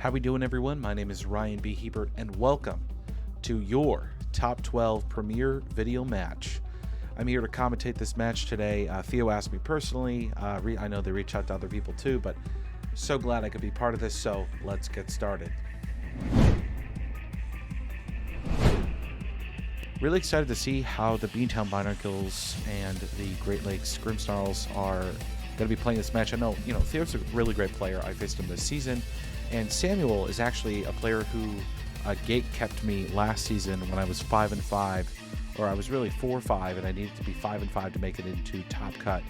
How we doing, everyone? My name is RyanPbHebert, and welcome to your Top 12 Premier Video Match. I'm here to commentate this match today. Theo asked me personally. I know they reach out to other people too, but so glad I could be part of this, so let's get started. Really excited to see how the Beantown Binacles and the Great Lakes Grimmsnarls are going to be playing this match. I know, Theo's a really great player. I faced him this season. And Samuel is actually a player who gate kept me last season when I was 5-5, or I was really 4-5, and I needed to be 5-5 to make it into top cut.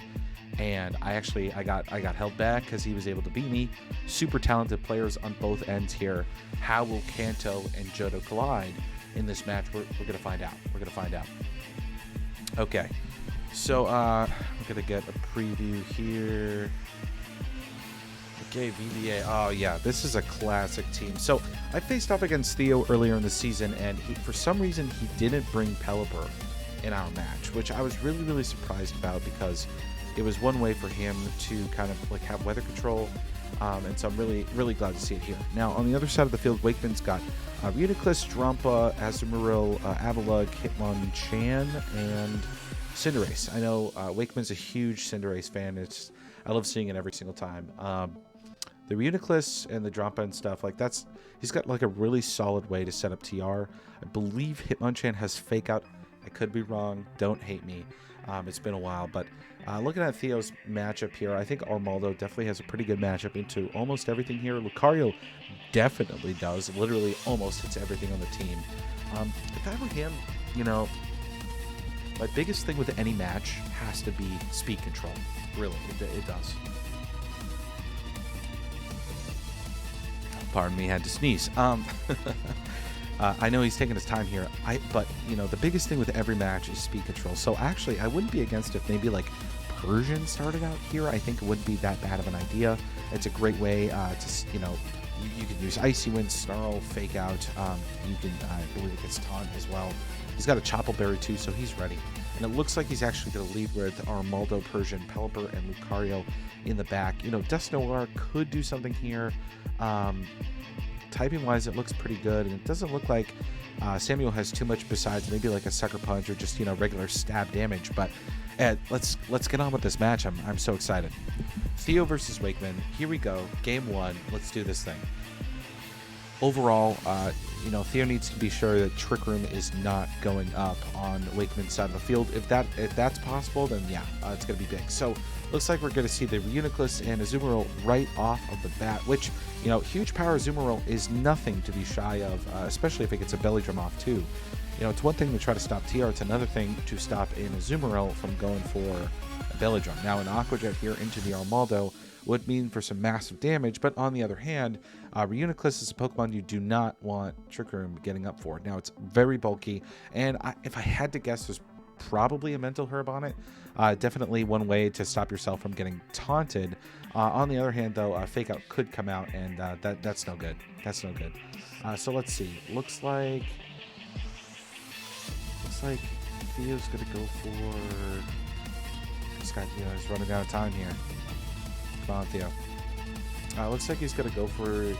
And I got held back because he was able to beat me. Super talented players on both ends here. How will Kanto and Johto collide in this match? We're gonna find out. We're gonna find out. Okay, so we're gonna get a preview here. Okay, VBA. Oh yeah, this is a classic team. So I faced off against Theo earlier in the season, and for some reason he didn't bring Pelipper in our match, which I was really surprised about because it was one way for him to kind of like have weather control, and so I'm really glad to see it here. Now on the other side of the field, Wakeman's got Binacles, Drampa, Azumarill, Avalugg, Hitmonchan, and Cinderace. I know Wakeman's a huge Cinderace fan. I love seeing it every single time. The Binacles and the Drampa and stuff, like he's got like a really solid way to set up TR. I believe Hitmonchan has Fake Out. I could be wrong. Don't hate me. It's been a while, but looking at Theo's matchup here, I think Armaldo definitely has a pretty good matchup into almost everything here. Lucario definitely does. Literally almost hits everything on the team. If I were him, my biggest thing with any match has to be speed control. Really, it does. Pardon me, had to sneeze. I know he's taking his time here. But the biggest thing with every match is speed control. So actually, I wouldn't be against if maybe like Persian started out here. I think it wouldn't be that bad of an idea. It's a great way to you can use Icy Wind, Snarl, Fake Out. You can I believe it gets Taunt as well. He's got a Chople Berry too, so he's ready. And it looks like he's actually going to lead with Armaldo, Persian, Pelipper, and Lucario in the back. Dusknoir could do something here. Typing-wise, it looks pretty good, and it doesn't look like Samuel has too much besides maybe like a Sucker Punch or just regular stab damage. But let's get on with this match. I'm so excited. Theo versus Wakeman. Here we go. Game 1. Let's do this thing. Overall, Theo needs to be sure that Trick Room is not going up on Wakeman's side of the field. If that's possible, then yeah, it's going to be big. So looks like we're going to see the Binacles and Azumarill right off of the bat, which, huge power Azumarill is nothing to be shy of, especially if it gets a belly drum off too. It's one thing to try to stop TR, it's another thing to stop an Azumarill from going for a belly drum. Now an Aqua Jet here into the Armaldo would mean for some massive damage, but on the other hand, Binacles is a Pokemon you do not want Trick Room getting up for. Now it's very bulky, and if I had to guess, there's probably a Mental Herb on it. Definitely one way to stop yourself from getting taunted. On the other hand, though, Fake Out could come out, and that's no good. That's no good. So let's see. Looks like Theo's gonna go for this guy. Is running out of time here. Come on, Theo. Looks like he's gonna go for.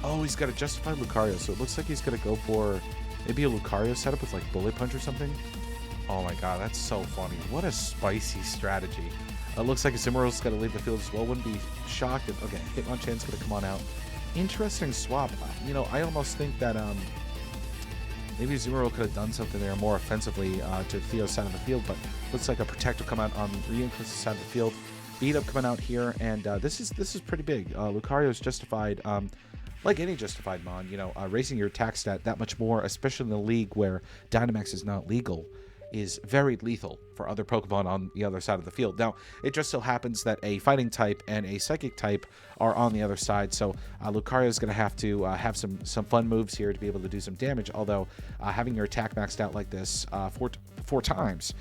Oh, he's got a Justified Lucario, so it looks like he's gonna go for maybe a Lucario setup with like Bullet Punch or something. Oh my god, that's so funny. What a spicy strategy. Looks like Azumarill's got to leave the field as well. Wouldn't be shocked if... Okay, Hitmonchan's going to come on out. Interesting swap. I almost think that maybe Azumarill could have done something there more offensively to Theo's side of the field, but looks like a Protect will come out on Binacles' side of the field. Beat Up coming out here, and this is pretty big. Lucario's Justified... like any Justified mon, raising your attack stat that much more, especially in the league where Dynamax is not legal, is very lethal for other Pokemon on the other side of the field. Now, it just so happens that a Fighting type and a Psychic type are on the other side, so Lucario is going to have to have some fun moves here to be able to do some damage, although having your attack maxed out like this four times,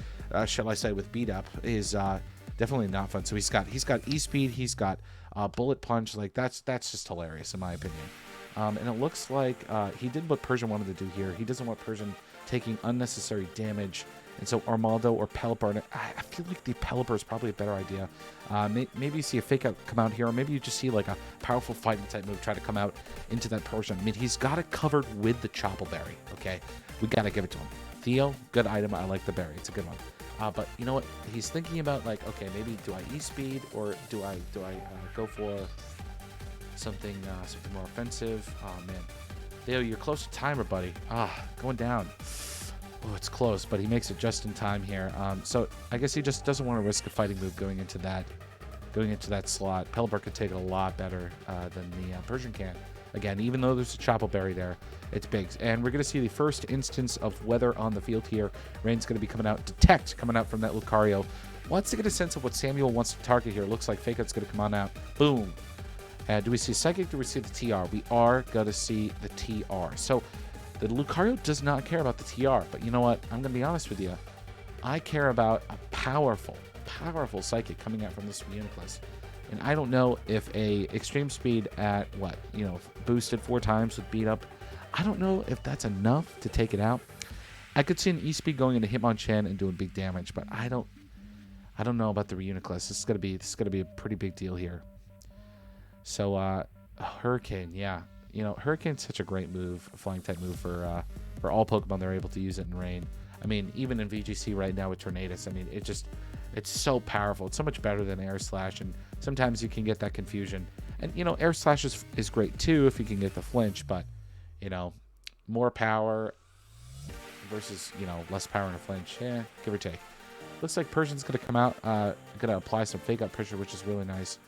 shall I say, with Beat Up is definitely not fun. So he's got E-Speed, he's got Bullet Punch. Like that's just hilarious in my opinion. And it looks like he did what Persian wanted to do here. He doesn't want Persian taking unnecessary damage And so Armaldo or Pelipper, I feel like the Pelipper is probably a better idea. Maybe you see a fake out come out here, or maybe you just see like a powerful fighting type move try to come out into that Persian. I mean, he's got it covered with the Choppleberry, okay? We got to give it to him. Theo, good item. I like the berry. It's a good one. But you know what? He's thinking about like, okay, maybe do I E-speed or do I go for something more offensive? Oh, man. Theo, you're close to timer, buddy. Going down. Oh, it's close, but he makes it just in time here. So I guess he just doesn't want to risk a fighting move going into that slot. Pelipper could take it a lot better than the Persian can. Again, even though there's a Choppleberry there, it's big. And we're going to see the first instance of weather on the field here. Rain's going to be coming out. Detect coming out from that Lucario. Wants to get a sense of what Samuel wants to target here. Looks like Fake Out's going to come on out. Boom. Do we see Psychic? Do we see the TR? We are going to see the TR. So the Lucario does not care about the TR. But you know what? I'm going to be honest with you. I care about a powerful Psychic coming out from this Binacles. And I don't know if a extreme speed at boosted 4 times with beat up, I don't know if that's enough to take it out. I could see an E-speed going into Hitmonchan and doing big damage, but I don't know about the Binacles. This is gonna be a pretty big deal here. So Hurricane, yeah. Hurricane's such a great move, a flying type move for all Pokemon. They're able to use it in rain. I mean, even in VGC right now with Tornadus, I mean, it's so powerful. It's so much better than Air Slash, and sometimes you can get that confusion. And, Air Slash is great too if you can get the flinch, but, more power versus, less power in a flinch. Yeah, give or take. Looks like Persian's going to come out, going to apply some fake out pressure, which is really nice.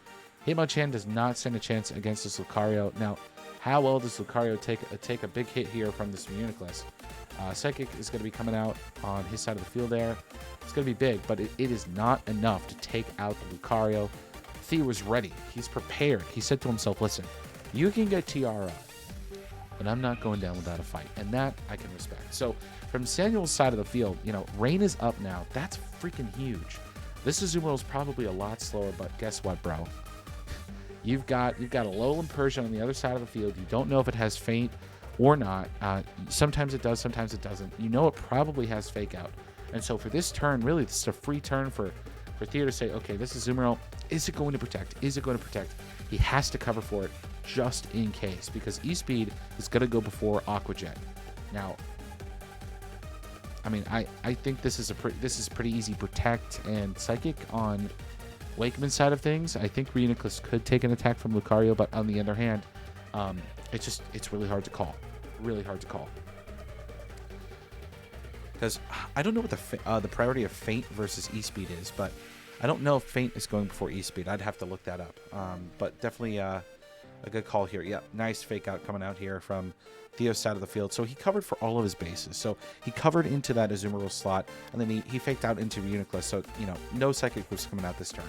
Hitmonchan does not stand a chance against this Lucario. Now, how well does Lucario take a big hit here from this Binacles? Psychic is going to be coming out on his side of the field there. It's going to be big, but it is not enough to take out the Lucario. Theo was ready. He's prepared. He said to himself, listen, you can get TR up, but I'm not going down without a fight. And that I can respect. So from Samuel's side of the field, Rain is up now. That's freaking huge. This Azumarill is probably a lot slower, but guess what, bro? You've got a Alolan Persian on the other side of the field. You don't know if it has Feint or not. Sometimes it does, sometimes it doesn't. It probably has Fake Out. And so for this turn, really, this is a free turn for Theo to say, okay, this is Azumarill. Is it going to protect? Is it going to protect? He has to cover for it just in case, because E-Speed is going to go before Aqua Jet. Now, I mean, I think this is pretty easy. Protect and Psychic on Wakeman's side of things. I think Binacles could take an attack from Lucario, but on the other hand, it's really hard to call. Really hard to call. Because I don't know what the priority of Feint versus E-Speed is, but I don't know if Feint is going before E-Speed. I'd have to look that up. But definitely a good call here. Yeah, nice Fake Out coming out here from Theo's side of the field. So he covered for all of his bases. So he covered into that Azumarill slot, and then he faked out into Binacles. So, no Psychic was coming out this turn.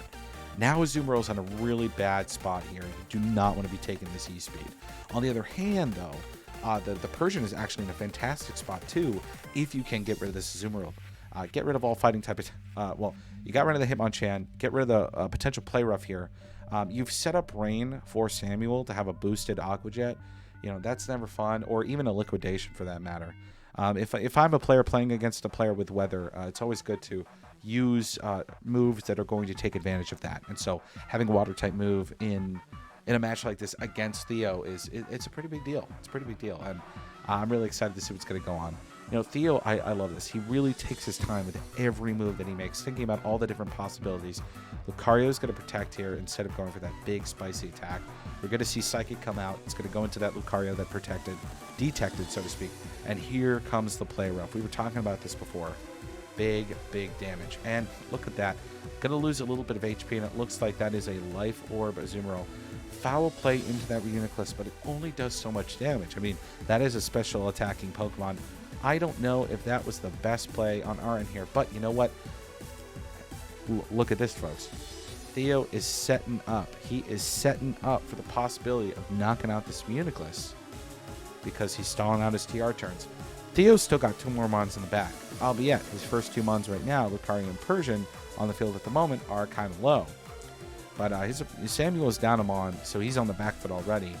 Now Azumarill's on a really bad spot here. You do not want to be taking this E-Speed. On the other hand, though, the Persian is actually in a fantastic spot, too, if you can get rid of this Azumarill. Get rid of all fighting type of... you got rid of the Hitmonchan. Get rid of the potential play rough here. You've set up Rain for Samuel to have a boosted Aqua Jet. That's never fun, or even a Liquidation for that matter. If I'm a player playing against a player with weather, it's always good to use moves that are going to take advantage of that. And so having a water type move in a match like this against Theo it's a pretty big deal. It's a pretty big deal, and I'm really excited to see what's going to go on. Theo, I love this. He really takes his time with every move that he makes, thinking about all the different possibilities. Lucario is going to protect here instead of going for that big spicy attack. We're going to see Psychic come out. It's going to go into that Lucario that detected, so to speak. And here comes the play rough. We were talking about this before. Big damage. And look at that. Going to lose a little bit of HP, and it looks like that is a Life Orb Azumarill. Foul play into that Binacles, but it only does so much damage. I mean, that is a special attacking Pokemon. I don't know if that was the best play on our end here, but you know what? Look at this, folks. Theo is setting up. He is setting up for the possibility of knocking out this Binacles because he's stalling out his TR turns. Theo's still got 2 more Mons in the back, albeit his first 2 Mons right now, Lucario and Persian, on the field at the moment are kind of low. But his Samuel is down a Mon, so he's on the back foot already.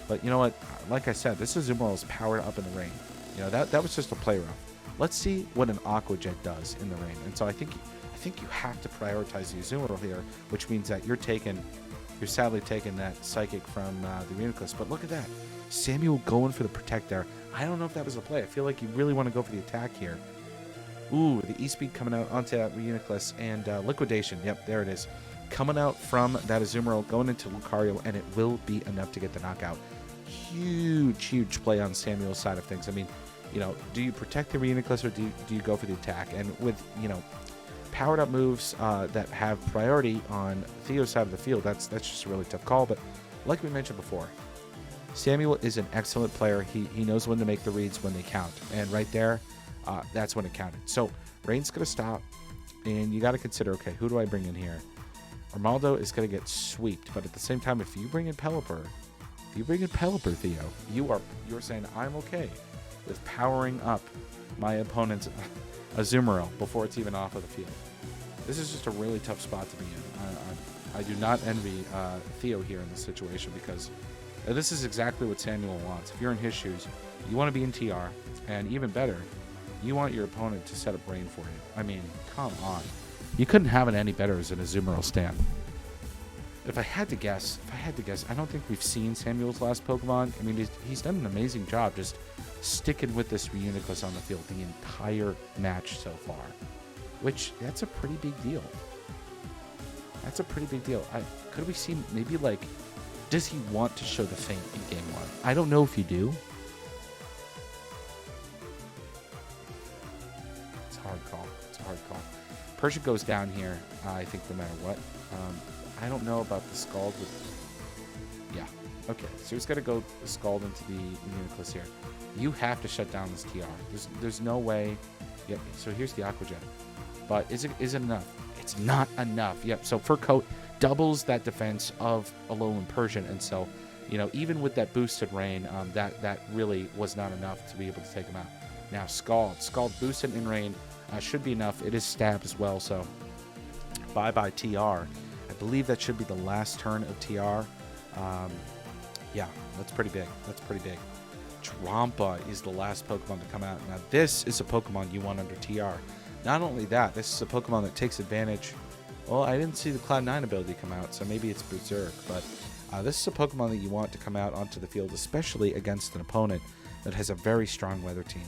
But you know what? Like I said, this Azumarill is powered up in the rain. That was just a play rough. Let's see what an Aqua Jet does in the rain. And so I think you have to prioritize the Azumarill here, which means that you're sadly taking that Psychic from the Binacles. But look at that. Samuel going for the Protect there. I don't know if that was a play. I feel like you really want to go for the attack here. Ooh, the E-Speed coming out onto that Binacles, and Liquidation. Yep, there it is. Coming out from that Azumarill, going into Lucario, and it will be enough to get the knockout. Huge, huge play on Samuel's side of things. I mean, you know, do you protect the Binacles or do you go for the attack? And with, you know, powered up moves that have priority on Theo's side of the field, that's just a really tough call. But like we mentioned before, Samuel is an excellent player. He knows when to make the reads when they count. And right there, that's when it counted. So rain's going to stop, and you got to consider, okay, who do I bring in here? Armaldo is going to get sweeped, but at the same time, if you bring in Pelipper, Theo, you're saying I'm okay with powering up my opponent's Azumarill before it's even off of the field. This is just a really tough spot to be in. I do not envy Theo here in this situation, because this is exactly what Samuel wants. If you're in his shoes, you want to be in TR, and even better, you want your opponent to set up rain for you. I mean, come on. You couldn't have it any better as an Azumarill stand. If I had to guess, I don't think we've seen Samuel's last Pokemon. I mean, he's done an amazing job just sticking with this Binacles on the field the entire match so far, which that's a pretty big deal. Could we see maybe, like, does he want to show the feint in game 1? I don't know if you do. It's a hard call. Persia goes down here, I think, no matter what. I don't know about the Scald yeah. Okay, so he's got to go Scald into the Binacles here. You have to shut down this TR. There's no way. Yep, so here's the Aqua Jet. But is it enough? It's not enough. Yep, so Fur Coat doubles that defense of Alolan Persian, and so, you know, even with that boosted rain, that really was not enough to be able to take him out. Now Scald boosted in rain should be enough. It is Stab as well, so bye-bye TR. I believe that should be the last turn of TR. Yeah, that's pretty big. Drampa is the last Pokemon to come out. Now, this is a Pokemon you want under TR. Not only that, this is a Pokemon that takes advantage. Well, I didn't see the Cloud9 ability come out, so maybe it's Berserk. But this is a Pokemon that you want to come out onto the field, especially against an opponent that has a very strong weather team.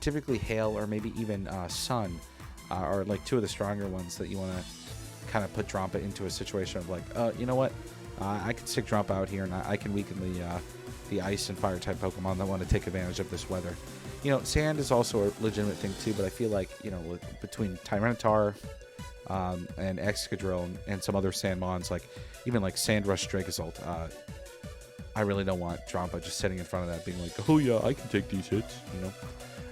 Typically Hail or maybe even Sun are like two of the stronger ones that you want to kind of put Drampa into a situation of like, you know what? I can stick Drampa out here, and I can weaken the Ice and Fire type Pokemon that want to take advantage of this weather. You know, Sand is also a legitimate thing too, but I feel like, you know, between Tyranitar and Excadrill and some other Sandmons, like even like Sandrush Dracozolt, I really don't want Drampa just sitting in front of that being like, oh yeah, I can take these hits, you know.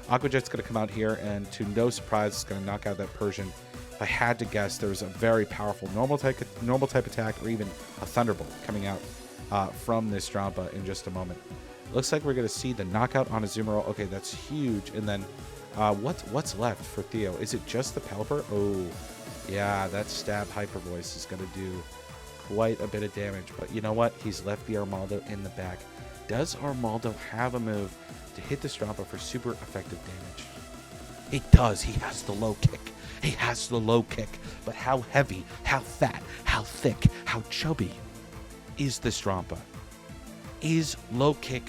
Aqua Jet's going to come out here, and to no surprise, it's going to knock out that Persian. If I had to guess, there's a very powerful normal type attack, or even a Thunderbolt coming out from this Drampa in just a moment. Looks like we're going to see the knockout on Azumarill. Okay, that's huge. And then what's left for Theo? Is it just the Pelipper? Oh, yeah, that Stab Hyper Voice is going to do quite a bit of damage. But you know what? He's left the Armaldo in the back. Does Armaldo have a move to hit this Drampa for super effective damage? It does. He has the low kick. But how heavy, how fat, how thick, how chubby is this Drampa? Is low kick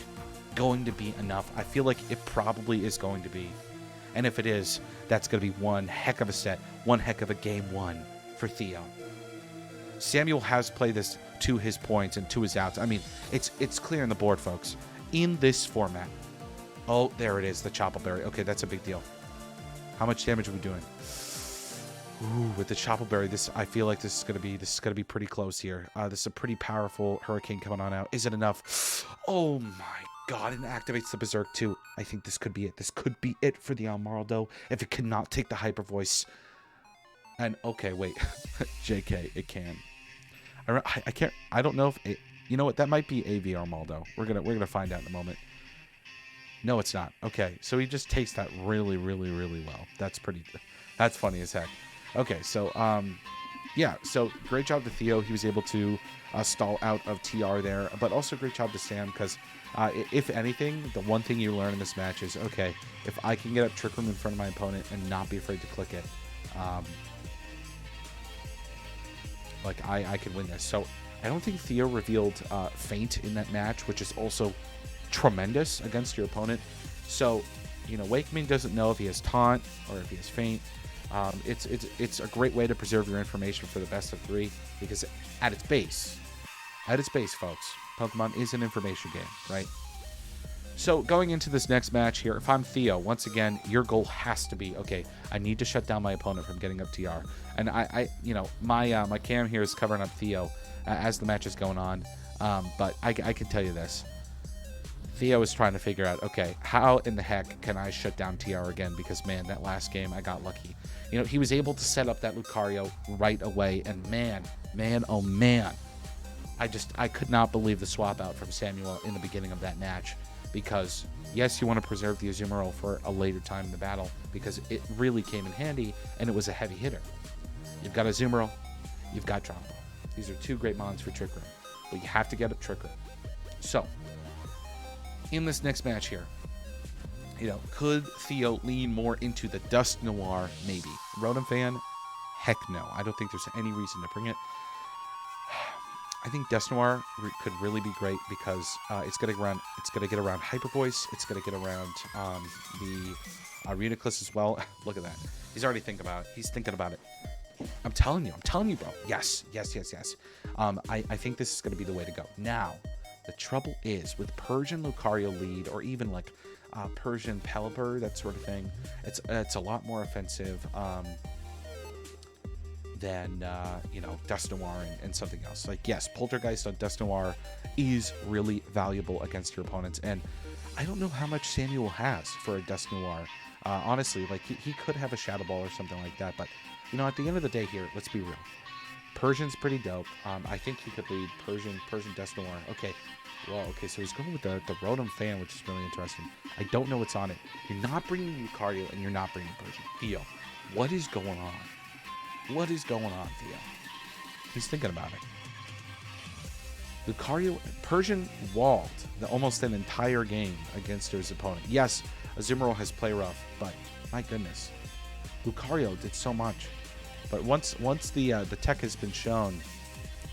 going to be enough? I feel like it probably is going to be. And if it is, that's going to be one heck of a set, one heck of a game 1 for Theo. Samuel has played this to his points and to his outs. I mean, it's clear on the board, folks. In this format. Oh, there it is, the Chople Berry. Okay, that's a big deal. How much damage are we doing? Ooh, with the Chople Berry, I feel like this is gonna be pretty close here. This is a pretty powerful Hurricane coming on out. Is it enough? Oh my god, it activates the Berserk too. I think this could be it. This could be it for the Armaldo if it cannot take the Hyper Voice. And okay, wait, JK, it can. I can't. I don't know if it. You know what? That might be AV Armaldo. We're gonna find out in a moment. No, it's not. Okay, so he just takes that really, really, really well. That's funny as heck. Okay, so yeah, so great job to Theo. He was able to stall out of TR there, but also great job to Sam because if anything, the one thing you learn in this match is, okay, if I can get up Trick Room in front of my opponent and not be afraid to click it, like I can win this. So I don't think Theo revealed Feint in that match, which is also tremendous against your opponent. So, you know, Wakeman doesn't know if he has Taunt or if he has Feint. It's a great way to preserve your information for the best of 3 because at its base, folks, Pokemon is an information game, right? So going into this next match here, if I'm Theo, once again, your goal has to be, okay, I need to shut down my opponent from getting up TR. And I you know, my cam here is covering up Theo as the match is going on. But I can tell you this. Theo is trying to figure out, okay, how in the heck can I shut down TR again? Because, man, that last game, I got lucky. You know, he was able to set up that Lucario right away. And, man, oh, man. I could not believe the swap out from Samuel in the beginning of that match. Because, yes, you want to preserve the Azumarill for a later time in the battle. Because it really came in handy, and it was a heavy hitter. You've got Azumarill. You've got Drop Ball. These are 2 great mons for Trick Room. But you have to get up Trick Room. So, in this next match here, you know, could Theo lean more into the Dust Noir? Maybe. Rotom fan? Heck no. I don't think there's any reason to bring it. I think Dust Noir could really be great because it's gonna get around Hyper Voice. It's gonna get around the Reniclus as well. Look at that. He's already thinking about it. He's thinking about it. I'm telling you, bro. Yes. I think this is gonna be the way to go. Now, the trouble is with Persian Lucario lead or even like Persian Pelipper, that sort of thing, it's a lot more offensive than you know, Dust Noir and something else. Like, yes, Poltergeist on Dust Noir is really valuable against your opponents, and I don't know how much Samuel has for a Dust Noir. Honestly, like he could have a Shadow Ball or something like that, but you know, at the end of the day here, let's be real. Persian's pretty dope. I think he could lead Persian Dust Noir. Okay. Well, okay, so he's going with the Rotom fan, which is really interesting. I don't know what's on it. You're not bringing Lucario, and you're not bringing Persian. Theo, what is going on? What is going on, Theo? He's thinking about it. Lucario, Persian walled almost an entire game against his opponent. Yes, Azumarill has play rough, but my goodness, Lucario did so much. But once the tech has been shown,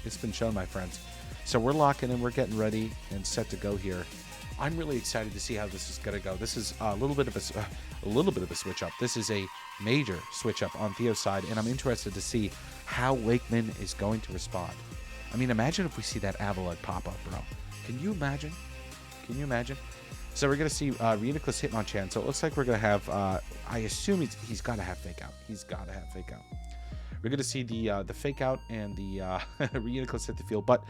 it's been shown, my friends. So we're locking in, we're getting ready and set to go here. I'm really excited to see how this is gonna go. This is a little bit of a switch up. This is a major switch up on Theo's side, and I'm interested to see how Wakeman is going to respond. I mean, imagine if we see that Avalugg pop up, bro. Can you imagine? Can you imagine? So we're gonna see Reniclus Hitmonchan. So it looks like we're gonna have. I assume he's got to have Fake Out. He's got to have Fake Out. We're going to see the Fake Out and the Reniclus hit the field, but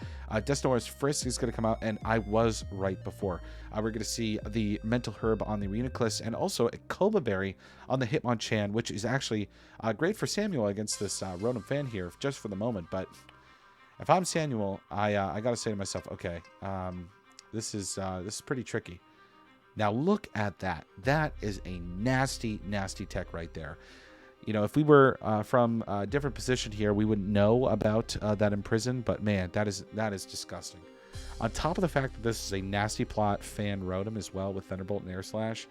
Dust Noir's Frisk is going to come out, and I was right before. We're going to see the Mental Herb on the Reniclus, and also a Cobra Berry on the Hitmonchan, which is actually great for Samuel against this Rotom fan here, just for the moment. But if I'm Samuel, I got to say to myself, okay, this is pretty tricky. Now look at that. That is a nasty, nasty tech right there. You know, if we were from a different position here, we wouldn't know about that Imprison, but man, that is disgusting. On top of the fact that this is a nasty plot fan Rotom as well with Thunderbolt and Air Slash.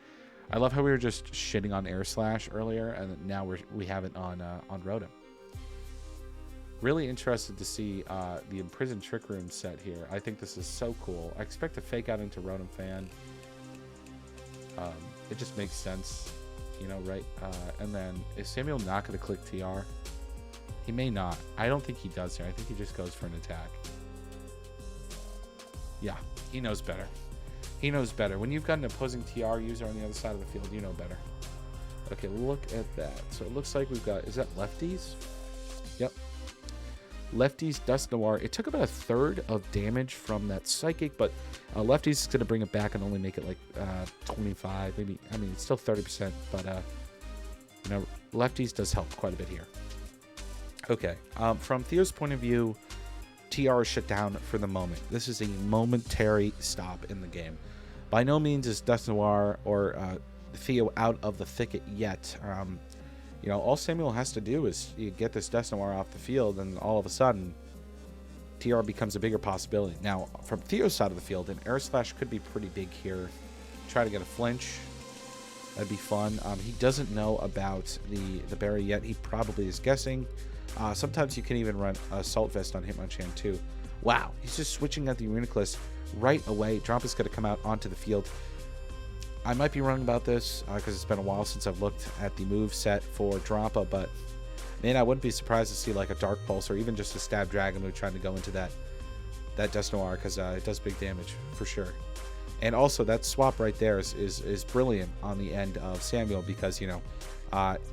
I love how we were just shitting on Air Slash earlier, and now we have it on Rotom. Really interested to see the Imprison Trick Room set here. I think this is so cool. I expect to Fake Out into Rotom fan. It just makes sense. You know, right? And then is Samuel not going to click TR? He may not. I don't think he does here. I think he just goes for an attack. Yeah, he knows better. He knows better. When you've got an opposing TR user on the other side of the field, you know better. Okay, look at that. So it looks like we've got, is that Lefties? Yep. Lefties Dust Noir. It took about a third of damage from that Psychic, but Lefties is going to bring it back and only make it like 25, maybe. I mean, it's still 30%, but you know, Lefties does help quite a bit here. Okay, from Theo's point of view, TR is shut down for the moment. This is a momentary stop in the game. By no means is Dust Noir or Theo out of the thicket yet. You know, all Samuel has to do is you get this Death Noir off the field, and all of a sudden, TR becomes a bigger possibility. Now, from Theo's side of the field, an Air Slash could be pretty big here. Try to get a flinch. That'd be fun. He doesn't know about the berry yet. He probably is guessing. Sometimes you can even run Assault Vest on Hitmonchan too. Wow, he's just switching out the Reuniclus right away. Drompa's going to come out onto the field. I might be wrong about this because it's been a while since I've looked at the move set for Drampa, but man, I wouldn't be surprised to see like a Dark Pulse or even just a Stab Dragon move trying to go into that Death Noir, because it does big damage for sure. And also that swap right there is brilliant on the end of Samuel, because, you know,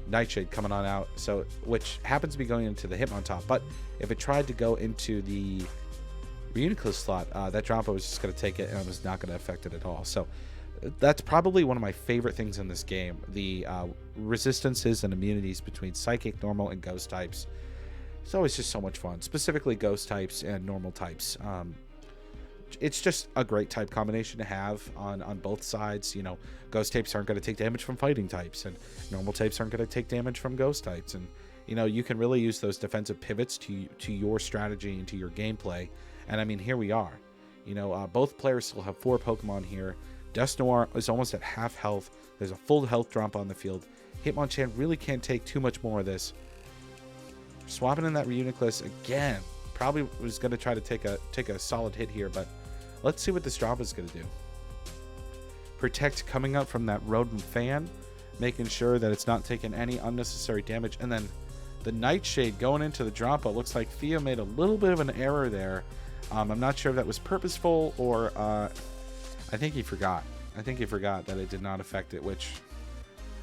Nightshade coming on out, so which happens to be going into the Hitmontop, but if it tried to go into the Reuniclus slot, that Drampa was just going to take it and it was not going to affect it at all. So that's probably one of my favorite things in this game, the resistances and immunities between Psychic, Normal, and Ghost types. It's always just so much fun, specifically Ghost types and Normal types. It's just a great type combination to have on both sides. You know, Ghost types aren't going to take damage from fighting types, and Normal types aren't going to take damage from Ghost types. And, you know, you can really use those defensive pivots to your strategy and to your gameplay. And, I mean, here we are. You know, both players still have 4 Pokemon here. Death Noir is almost at half health. There's a full health drop on the field. Hitmonchan really can't take too much more of this. Swapping in that Reuniclus again. Probably was going to try to take a solid hit here, but let's see what this drop is going to do. Protect coming up from that Rodent Fan, making sure that it's not taking any unnecessary damage. And then the Nightshade going into the drop. It looks like Theo made a little bit of an error there. I'm not sure if that was purposeful or I think he forgot. I think he forgot that it did not affect it, which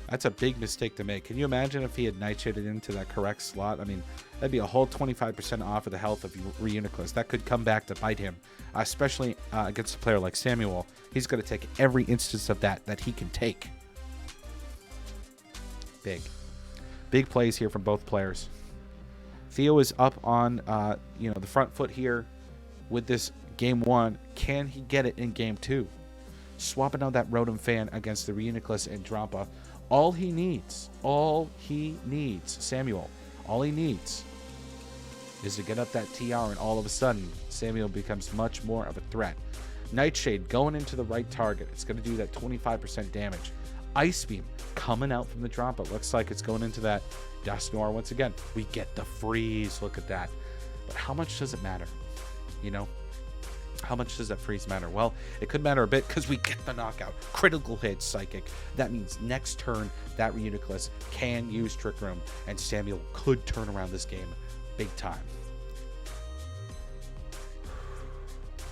that's a big mistake to make. Can you imagine if he had Nightshaded into that correct slot? I mean, that'd be a whole 25% off of the health of Reuniclus. That could come back to bite him, especially against a player like Samuel. He's going to take every instance of that he can take. Big plays here from both players. Theo is up on you know, the front foot here with this game 1. Can he get it in game 2? Swapping out that Rotom Fan against the Reuniclus and Drampa. All he needs, Samuel, all he needs is to get up that TR, and all of a sudden, Samuel becomes much more of a threat. Nightshade going into the right target. It's going to do that 25% damage. Ice Beam coming out from the Drampa. Looks like it's going into that Death Noir once again. We get the freeze. Look at that. But how much does it matter? You know? How much does that freeze matter? Well, it could matter a bit because we get the knockout. Critical hit, Psychic. That means next turn, that Reuniclus can use Trick Room, and Samuel could turn around this game big time.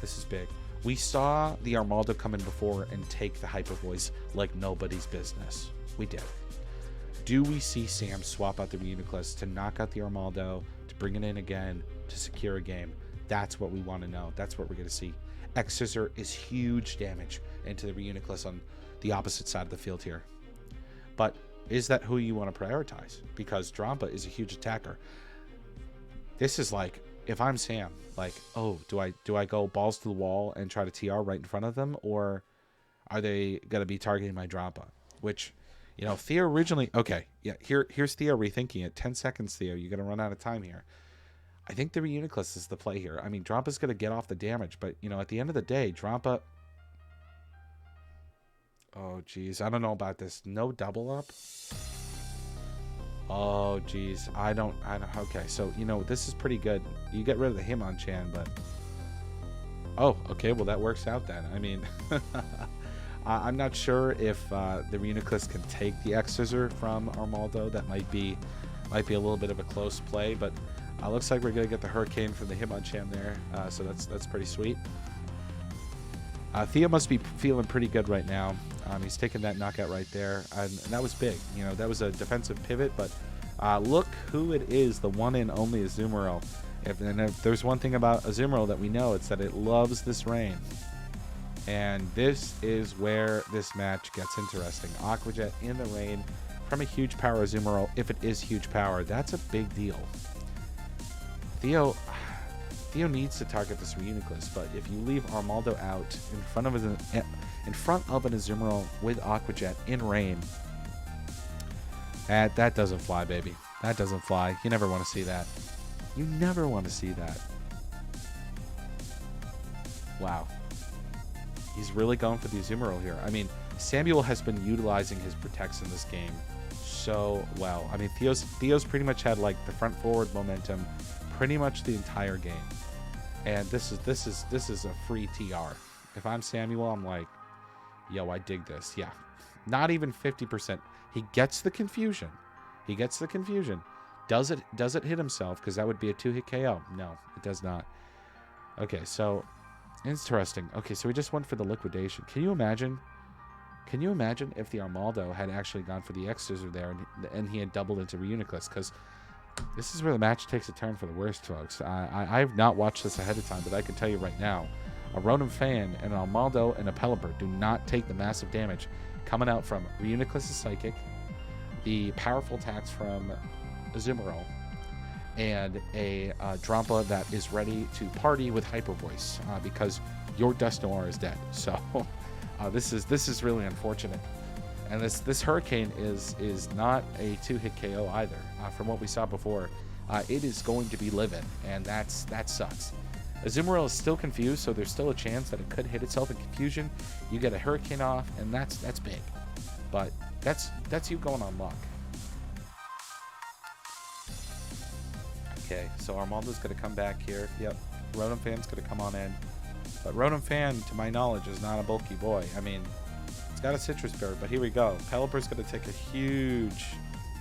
This is big. We saw the Armaldo come in before and take the Hyper Voice like nobody's business. We did. Do we see Sam swap out the Reuniclus to knock out the Armaldo, to bring it in again, to secure a game? That's what we want to know. That's what we're going to see. X-Scissor is huge damage into the Reuniclus on the opposite side of the field here. But is that who you want to prioritize? Because Drampa is a huge attacker. This is like, if I'm Sam, like, oh, do I go balls to the wall and try to TR right in front of them? Or are they going to be targeting my Drampa? Which, you know, Theo originally... Okay, yeah, here's Theo rethinking it. 10 seconds, Theo. You're going to run out of time here. I think the Reuniclus is the play here. I mean, Drampa's going to get off the damage, but, you know, at the end of the day, Drampa... Oh, geez. I don't know about this. No double up? Oh, geez. I don't... Okay, so, you know, this is pretty good. You get rid of the Hitmonchan, but... Oh, okay, well, that works out then. I mean... I'm not sure if the Reuniclus can take the X-Scissor from Armaldo. That might be a little bit of a close play, but... looks like we're going to get the Hurricane from the Hitmonchan there, so that's pretty sweet. Theo must be feeling pretty good right now. He's taking that knockout right there, and that was big. You know, that was a defensive pivot, but look who it is, the one and only Azumarill. If there's one thing about Azumarill that we know, it's that it loves this rain. And this is where this match gets interesting. Aqua Jet in the rain from a huge power Azumarill. If it is huge power, that's a big deal. Theo needs to target this Reuniclus, but if you leave Armaldo out in front of an Azumarill with Aqua Jet in rain, That doesn't fly, baby. That doesn't fly. You never want to see that. You never want to see that. Wow. He's really going for the Azumarill here. I mean, Samuel has been utilizing his protects in this game so well. I mean, Theo's pretty much had like the front forward momentum pretty much the entire game. And this is a free TR. If I'm Samuel, I'm like, yo, I dig this. Yeah. Not even 50%. He gets the confusion. He gets the confusion. Does it hit himself? Because that would be a 2-hit KO. No, it does not. Okay, so interesting. Okay, so we just went for the liquidation. Can you imagine? Can you imagine if the Armaldo had actually gone for the X-Scissor there and he had doubled into Reuniclus? Because this is where the match takes a turn for the worst, folks. I've not watched this ahead of time, but I can tell you right now, a Rotom Fan and an Armaldo and a Pelipper do not take the massive damage coming out from Reuniclus' Psychic, the powerful attacks from Azumarill, and a Drampa that is ready to party with Hyper Voice because your Dusknoir is dead. So this is really unfortunate. And this Hurricane is not a 2-hit KO either. From what we saw before, it is going to be livid, and that sucks. Azumarill is still confused, so there's still a chance that it could hit itself in confusion. You get a Hurricane off, and that's big. But that's you going on luck. Okay, so Armaldo's going to come back here. Yep, Rotom Fan's going to come on in. But Rotom Fan, to my knowledge, is not a bulky boy. I mean, it's got a Citrus Berry, but here we go. Pelipper's going to take a huge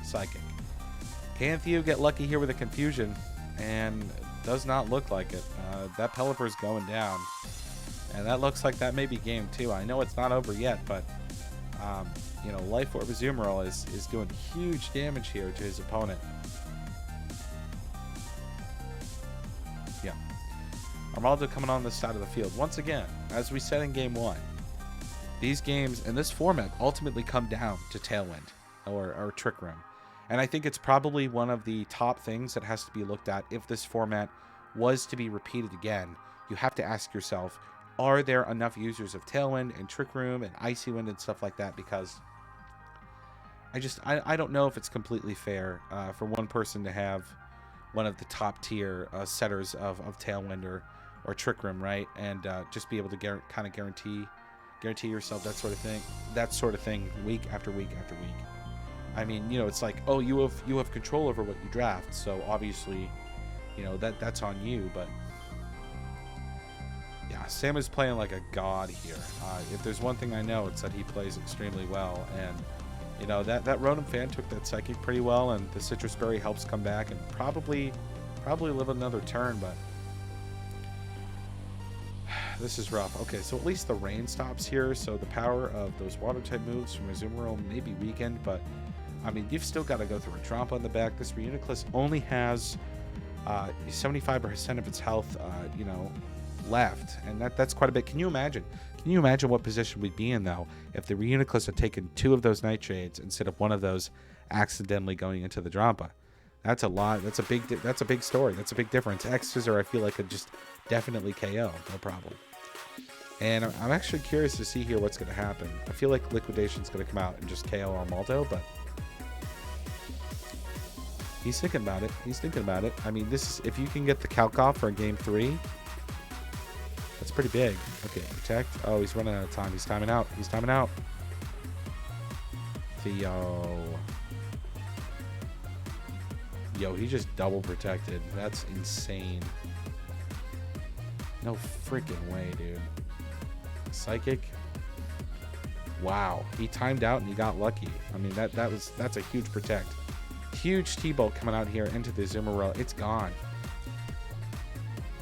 Psychic. Can Theo get lucky here with a confusion? And does not look like it. That Pelipper's going down. And that looks like that may be game 2. I know it's not over yet, but you know, Life Orb Azumarill is doing huge damage here to his opponent. Yeah. Armaldo coming on this side of the field. Once again, as we said in game 1, these games in this format ultimately come down to Tailwind or Trick Room. And I think it's probably one of the top things that has to be looked at if this format was to be repeated again. You have to ask yourself, are there enough users of Tailwind and Trick Room and Icy Wind and stuff like that? Because I don't know if it's completely fair for one person to have one of the top tier setters of Tailwind or Trick Room, right? And just be able to kind of guarantee yourself that sort of thing week after week after week. I mean, you know, it's like, oh, you have control over what you draft, so obviously, you know, that's on you. But yeah, Sam is playing like a god here. If there's one thing I know, it's that he plays extremely well. And you know, that Rotom Fan took that Psychic pretty well, and the Citrus Berry helps come back and probably live another turn. But this is rough. Okay, so at least the rain stops here, so the power of those water type moves from Azumarill may be weakened, but I mean, you've still got to go through a Drampa on the back. This Reuniclus only has 75% of its health, you know, left, and that's quite a bit. Can you imagine? Can you imagine what position we'd be in though if the Reuniclus had taken 2 of those Nightshades instead of one of those accidentally going into the Drampa? That's a lot. That's a big story. That's a big difference. X-Scissor, I feel like, could just definitely KO, no problem. And I'm actually curious to see here what's going to happen. I feel like Liquidation's going to come out and just KO Armaldo, but he's thinking about it. He's thinking about it. I mean, this is, if you can get the calc off for game 3, that's pretty big. Okay, protect. Oh, he's running out of time. He's timing out. He's timing out. Theo. Yo, he just double protected. That's insane. No freaking way, dude. Psychic. Wow, he timed out and he got lucky. I mean, that's a huge protect. Huge T-Bolt coming out here into the Azumarill. It's gone.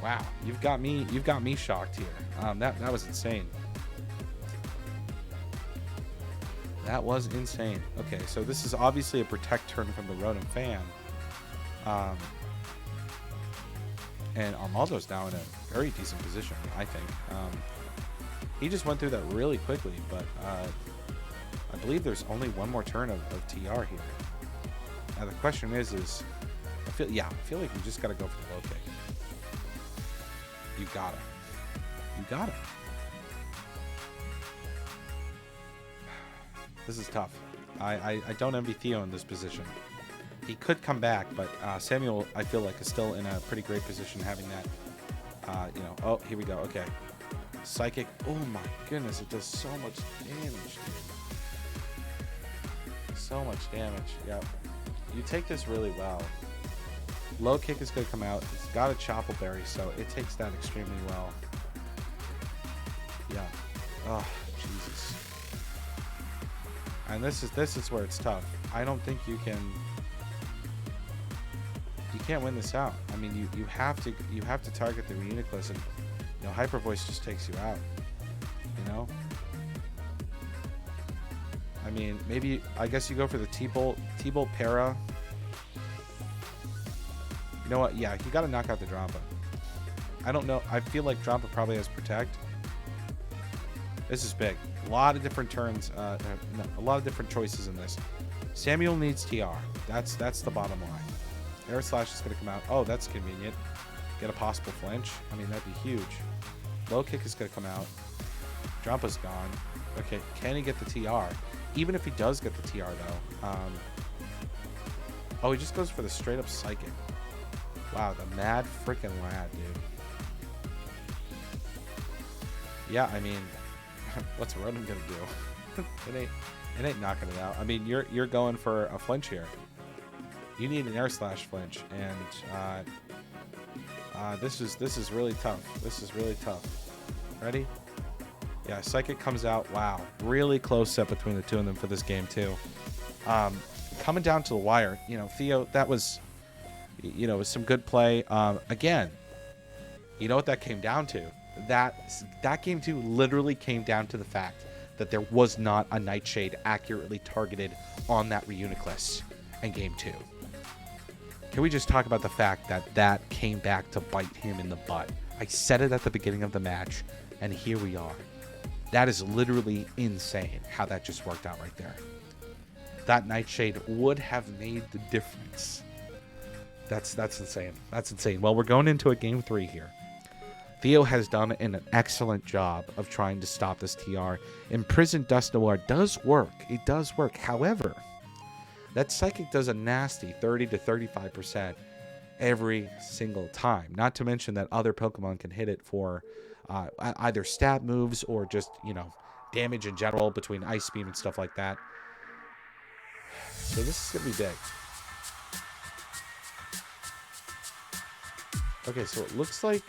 Wow, you've got me shocked here. That was insane. That was insane. Okay, so this is obviously a protect turn from the Rotom Fan. And Armaldo's now in a very decent position, I think. He just went through that really quickly, but I believe there's only one more turn of TR here. Now the question is I feel like you just gotta go for the low kick. You gotta. This is tough. I don't envy Theo in this position. He could come back, but Samuel, I feel like, is still in a pretty great position having that, you know. Oh, here we go. Okay. Psychic. Oh, my goodness. It does so much damage, dude. So much damage. Yep. You take this really well. Low kick is going to come out. It's got a Choppleberry, so it takes that extremely well. Yeah. Oh, Jesus. And this is where it's tough. I don't think you can't win this out. I mean, you have to target the Reuniclus, and you know, Hyper Voice just takes you out. You know. I mean, maybe I guess you go for the T-Bolt Para. You know what? Yeah, you got to knock out the Drampa. I don't know. I feel like Drampa probably has Protect. This is big. A lot of different turns. A lot of different choices in this. Samuel needs TR. That's the bottom line. Air Slash is going to come out. Oh, that's convenient. Get a possible flinch. I mean, that'd be huge. Low kick is going to come out. Drampa's gone. Okay, can he get the TR? Even if he does get the TR, though. Oh, he just goes for the straight up Psychic. Wow, the mad freaking lad, dude. Yeah, I mean, what's Ronan gonna do? it ain't knocking it out. I mean, you're going for a flinch here. You need an Air Slash flinch, and this is really tough. This is really tough. Ready? Yeah, Psychic comes out. Wow, really close set between the two of them for this game too. Coming down to the wire, you know, Theo, that was, you know, some good play. Again, you know what that came down to? That game 2 literally came down to the fact that there was not a Nightshade accurately targeted on that Reuniclus in game 2. Can we just talk about the fact that came back to bite him in the butt? I said it at the beginning of the match, and here we are. That is literally insane how that just worked out right there. That Nightshade would have made the difference. That's insane. That's insane. Well, we're going into a game 3 here. Theo has done an excellent job of trying to stop this TR. Imprisoned Dust Noir does work. It does work. However, that Psychic does a nasty 30 to 35% every single time. Not to mention that other Pokemon can hit it for either stab moves or just, you know, damage in general between Ice Beam and stuff like that. So this is going to be big. Okay, so it looks like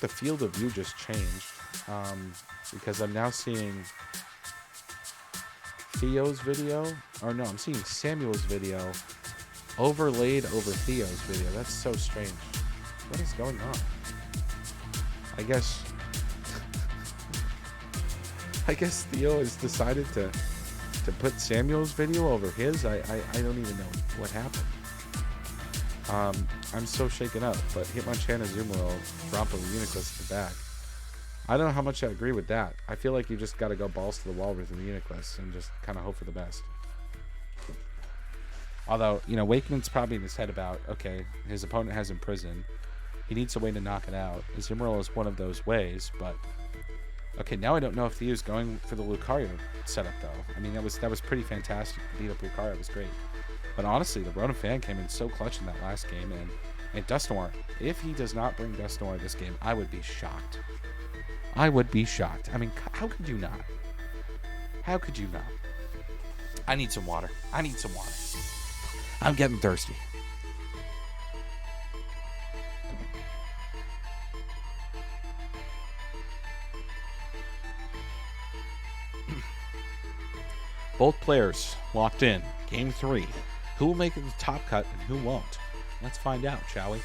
the field of view just changed, because I'm now seeing Theo's video, or no, I'm seeing Samuel's video overlaid over Theo's video. That's so strange. What is going on? I guess Theo has decided to put Samuel's video over his. I don't even know what happened. I'm so shaken up, but Hitmonchan and Azumarill drop a Reuniclus to the back. I don't know how much I agree with that. I feel like you just got to go balls to the wall with the Reuniclus and just kind of hope for the best. Although, you know, Wakeman's probably in his head about, okay, his opponent has Imprisoned. He needs a way to knock it out. Azumarill is one of those ways, but... Okay, now I don't know if Theo's going for the Lucario setup, though. I mean, that was pretty fantastic. Beat up Lucario was great. But honestly, the Ronan fan came in so clutch in that last game, and Dusknoir, if he does not bring Dusknoir this game, I would be shocked. I would be shocked. I mean, how could you not? How could you not? I need some water. I need some water. I'm getting thirsty. Both players locked in. Game 3. Who will make it the top cut and who won't? Let's find out, shall we?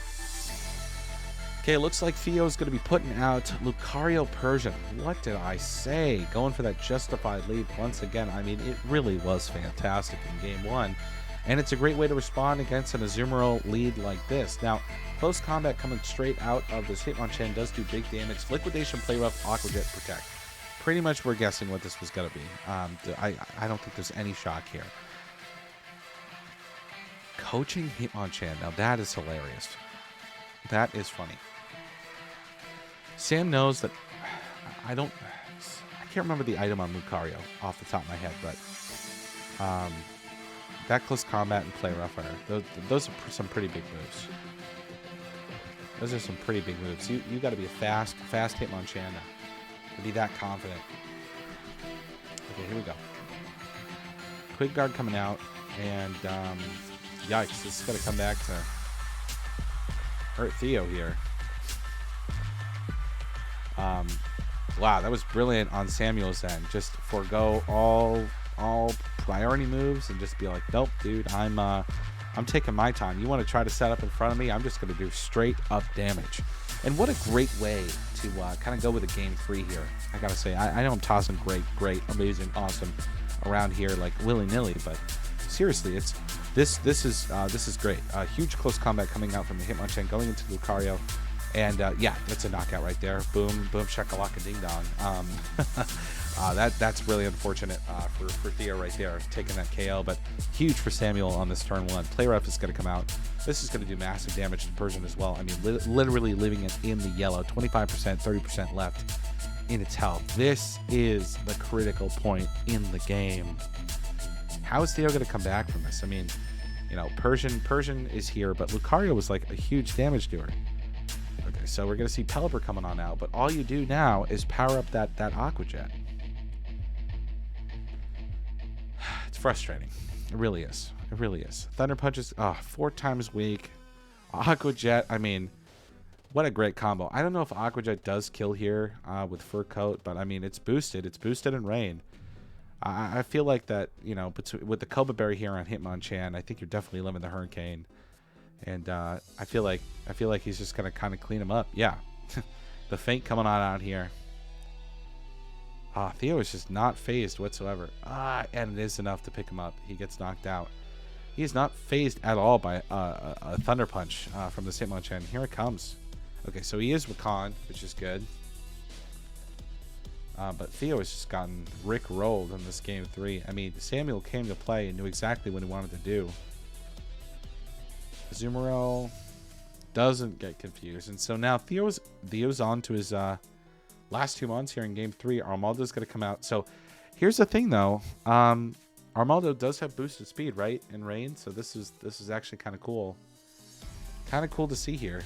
Okay, it looks like Theo's going to be putting out Lucario Persian. What did I say? Going for that justified lead once again. I mean, it really was fantastic in Game 1. And it's a great way to respond against an Azumarill lead like this. Now, close combat coming straight out of this Hitmonchan does do big damage. Liquidation, Play Rough, Aqua Jet, Protect. Pretty much we're guessing what this was going to be. I don't think there's any shock here. Coaching Hitmonchan. Now that is hilarious. That is funny. Sam knows that I can't remember the item on Lucario off the top of my head, but that close combat and play rough fire, those are some pretty big moves. Those are some pretty big moves. You got to be a fast Hitmonchan to be that confident. Okay, here we go. Quick guard coming out, and yikes, this is going to come back to hurt Theo here. Wow, that was brilliant on Samuel's end. Just forego all priority moves and just be like, nope, dude, I'm taking my time. You want to try to set up in front of me? I'm just going to do straight up damage. And what a great way to kind of go with a game 3 here. I gotta say, I know I'm tossing great, amazing, awesome around here like willy-nilly, but seriously, it's this is great. Huge close combat coming out from the Hitmonchan going into Lucario. And yeah, that's a knockout right there. Boom, boom, shakalaka, ding dong. That's really unfortunate for Theo right there, taking that KO. But huge for Samuel on this turn 1. Play rough is going to come out. This is going to do massive damage to Persian as well. I mean, literally leaving it in the yellow. 25%, 30% left in its health. This is the critical point in the game. How is Theo going to come back from this? I mean, you know, Persian is here, but Lucario was like a huge damage doer. Okay, so we're going to see Pelipper coming on out, but all you do now is power up that Aqua Jet. It's frustrating. It really is. It really is. Thunder Punch is 4 times weak. Aqua Jet, I mean, what a great combo. I don't know if Aqua Jet does kill here with Fur Coat, but I mean, it's boosted. It's boosted in Rain. I feel like that, you know, with the Koba Berry here on Hitmonchan, I think you're definitely living the Hurricane. And I feel like he's just gonna kind of clean him up. Yeah, the feint coming on out here. Theo is just not phased whatsoever. And it is enough to pick him up. He gets knocked out. He is not phased at all by a Thunder Punch from the Hitmonchan. Here it comes. Okay, so he is Rakan, which is good. But Theo has just gotten Rick-rolled in this game 3. I mean, Samuel came to play and knew exactly what he wanted to do. Azumarill doesn't get confused, and so now Theo's on to his last 2 months here in game 3. Armaldo's going to come out. So here's the thing, though. Armaldo does have boosted speed, right, in Rain. So this is actually kind of cool. Kind of cool to see here.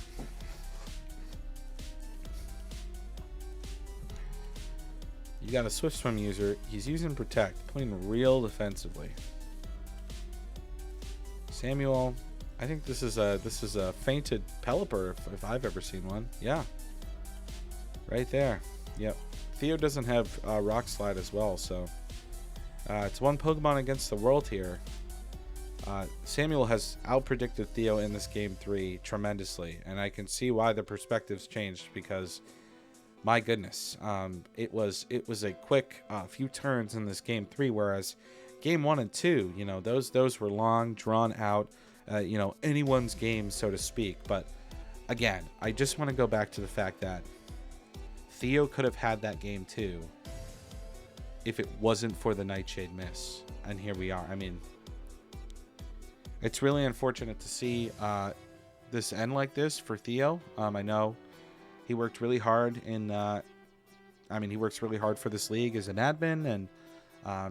You got a Swift Swim user. He's using Protect, playing real defensively. Samuel. I think this is a fainted Pelipper if I've ever seen one. Yeah, right there. Yep. Theo doesn't have Rock Slide as well, so it's one Pokemon against the world here. Samuel has outpredicted Theo in this game 3 tremendously, and I can see why the perspectives changed because, my goodness, it was a quick few turns in this game 3, whereas game 1 and 2, you know, those were long, drawn out. You know, anyone's game, so to speak. But again, I just want to go back to the fact that Theo could have had that game too if it wasn't for the Nightshade miss. And here we are. I mean, it's really unfortunate to see this end like this for Theo. I know he worked really hard in he works really hard for this league as an admin, and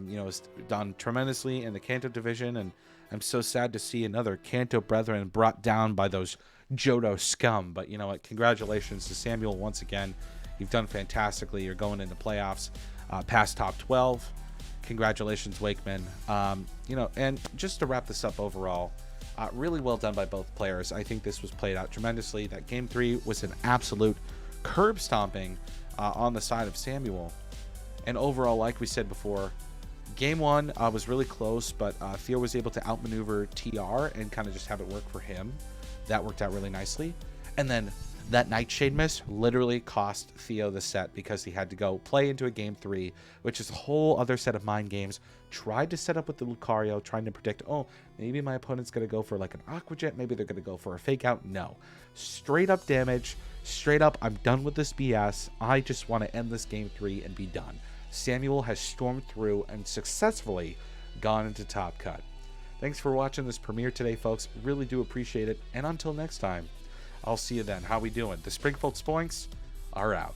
you know, has done tremendously in the Kanto division, and I'm so sad to see another Kanto brethren brought down by those Johto scum. But you know what? Congratulations to Samuel once again. You've done fantastically. You're going into playoffs past top 12. Congratulations, Wakeman. You know, and just to wrap this up overall, really well done by both players. I think this was played out tremendously. That game 3 was an absolute curb stomping on the side of Samuel. And overall, like we said before, game 1 was really close, but Theo was able to outmaneuver TR and kind of just have it work for him. That worked out really nicely. And then that Nightshade miss literally cost Theo the set because he had to go play into a game 3, which is a whole other set of mind games. Tried to set up with the Lucario, trying to predict, oh, maybe my opponent's going to go for like an Aqua Jet, maybe they're going to go for a Fake Out. No. Straight up damage. Straight up, I'm done with this BS. I just want to end this game 3 and be done. Samuel has stormed through and successfully gone into Top Cut. Thanks for watching this premiere today, folks. Really do appreciate it. And until next time, I'll see you then. How we doing? The Springfield Spoinks are out.